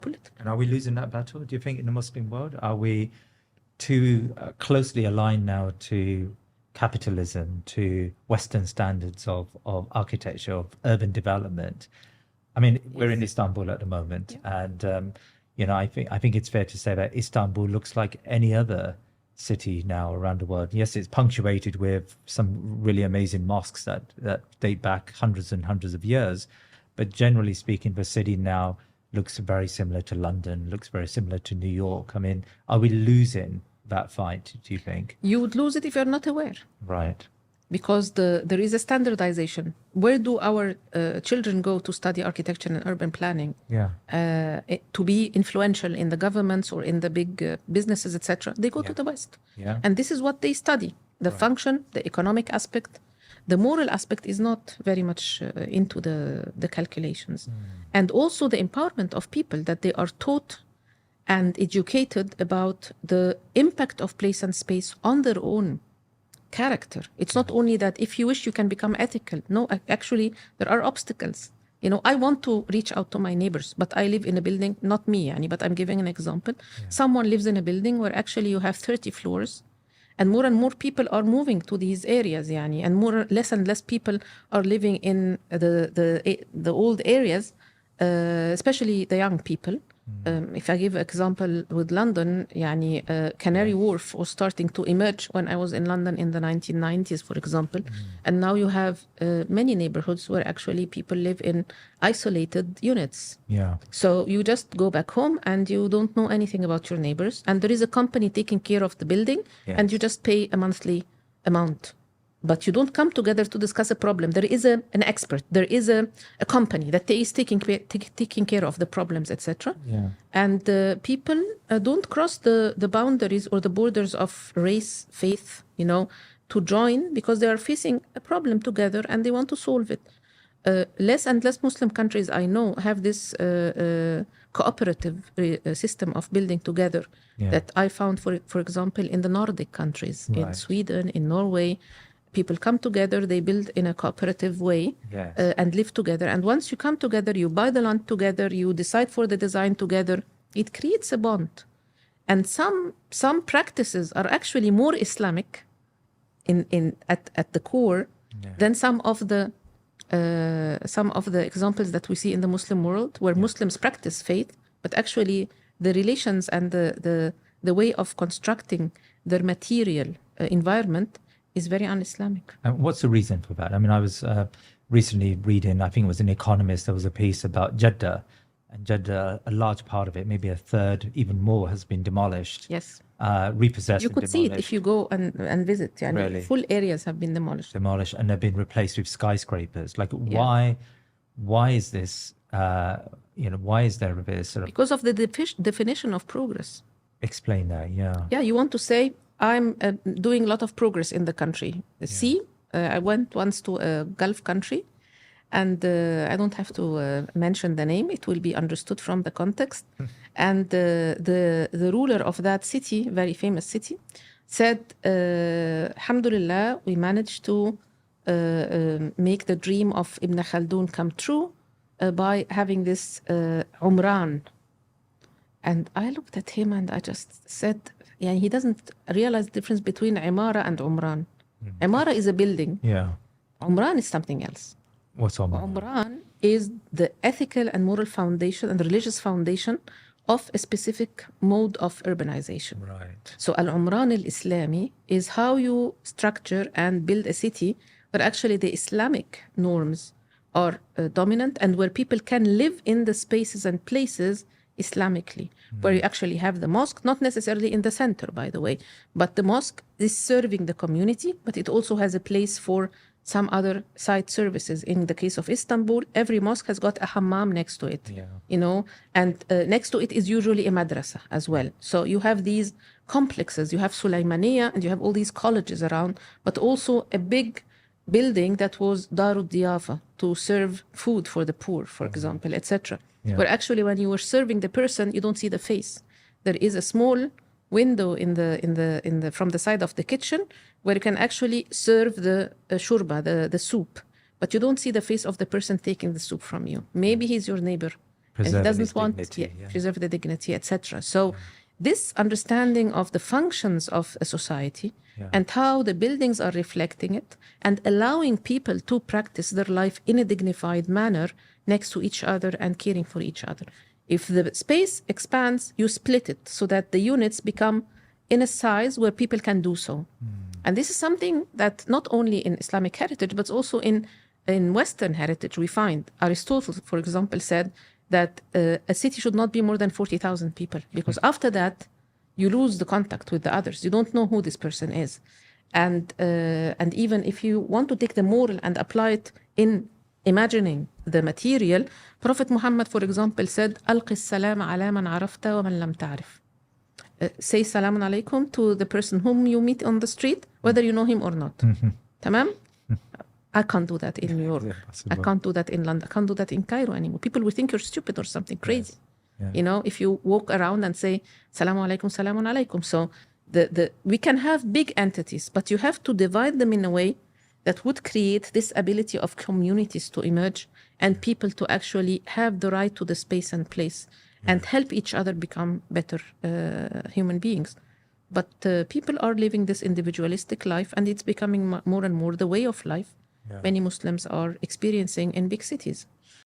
political. And are we losing that battle, do you think, in the Muslim world? Are we too closely aligned now to capitalism, to Western standards of architecture, of urban development? I mean, we're in Istanbul at the moment, and I think it's fair to say that Istanbul looks like any other city now around the world. Yes, it's punctuated with some really amazing mosques that date back hundreds and hundreds of years, but generally speaking, the city now looks very similar to London, looks very similar to New York. I mean, are we losing that fight, do you think? You would lose it if you're not aware. Right. Because there is a standardization. Where do our children go to study architecture and urban planning? To be influential in the governments or in the big businesses, etc. They go to the West. And this is what they study. The function, the economic aspect. The moral aspect is not very much into the calculations. And also the empowerment of people, that they are taught and educated about the impact of place and space on their own character. It's not only that if you wish you can become ethical. No, actually there are obstacles. I want to reach out to my neighbors, but I live in a building, not me, but I'm giving an example. Someone lives in a building where actually you have 30 floors, and more people are moving to these areas, and less and less people are living in the old areas, especially the young people. If I give an example with London, Canary Wharf was starting to emerge when I was in London in the 1990s, for example. And now you have many neighborhoods where actually people live in isolated units. So you just go back home and you don't know anything about your neighbors. And there is a company taking care of the building, and you just pay a monthly amount. But you don't come together to discuss a problem. There is an expert. There is a company that is taking care of the problems, etc. And people don't cross the boundaries or the borders of race, faith, to join, because they are facing a problem together and they want to solve it. Less and less Muslim countries I know have this cooperative system of building together that I found, for example, in the Nordic countries, in Sweden, in Norway. People come together, they build in a cooperative way and live together. And once you come together, you buy the land together, you decide for the design together, it creates a bond. And some practices are actually more Islamic at the core than some of the examples that we see in the Muslim world, where Muslims practice faith, but actually the relations and the way of constructing their material environment is very un-Islamic. And what's the reason for that? I mean, I was recently reading, I think it was an Economist, there was a piece about Jeddah. And Jeddah, a large part of it, maybe a third, even more, has been demolished. Yes. Repossessed. You could see it if you go and visit. Really? Full areas have been demolished. And they've been replaced with skyscrapers. Like, why is this, why is there this sort of... Because of the definition of progress. Explain that, Yeah, you want to say, I'm doing a lot of progress in the country. See, I went once to a Gulf country, and I don't have to mention the name. It will be understood from the context. And the ruler of that city, very famous city, said, Alhamdulillah, we managed to make the dream of Ibn Khaldun come true by having this Omran. And I looked at him and I just said, he doesn't realize the difference between Imara and Omran. Imara is a building. Omran is something else. What's Omran? Omran is the ethical and moral foundation and religious foundation of a specific mode of urbanization. Right. So Al-Omran al-Islami is how you structure and build a city where actually the Islamic norms are dominant, and where people can live in the spaces and places Islamically, where you actually have the mosque, not necessarily in the center, by the way, but the mosque is serving the community, but it also has a place for some other side services. In the case of Istanbul, every mosque has got a hammam next to it, and next to it is usually a madrasa as well. So you have these complexes, you have Sulaymaniya, and you have all these colleges around, but also a big building that was Darud Diyafa, to serve food for the poor, for example, etc. Where actually when you were serving the person, you don't see the face. There is a small window from the side of the kitchen where you can actually serve the shurba, the soup, but you don't see the face of the person taking the soup from you. Maybe he's your neighbor, Preserving and he doesn't his want dignity, preserve the dignity, etc. So this understanding of the functions of a society and how the buildings are reflecting it and allowing people to practice their life in a dignified manner next to each other and caring for each other. If the space expands, you split it so that the units become in a size where people can do so. And this is something that not only in Islamic heritage, but also in Western heritage we find. Aristotle, for example, said that a city should not be more than 40,000 people, because after that, you lose the contact with the others. You don't know who this person is. And even if you want to take the moral and apply it in imagining the material, Prophet Muhammad, for example, said, ألق السلام على من عرفت ومن لم تعرف. Say salamun alaykum to the person whom you meet on the street, whether you know him or not. Tamam? I can't do that in New York. I can't do that in London. I can't do that in Cairo anymore. People will think you're stupid or something crazy. You know, if you walk around and say, salamu alaykum, salamun alaykum. So we can have big entities, but you have to divide them in a way that would create this ability of communities to emerge and people to actually have the right to the space and place and help each other become better human beings. But people are living this individualistic life, and it's becoming more and more the way of life many Muslims are experiencing in big cities.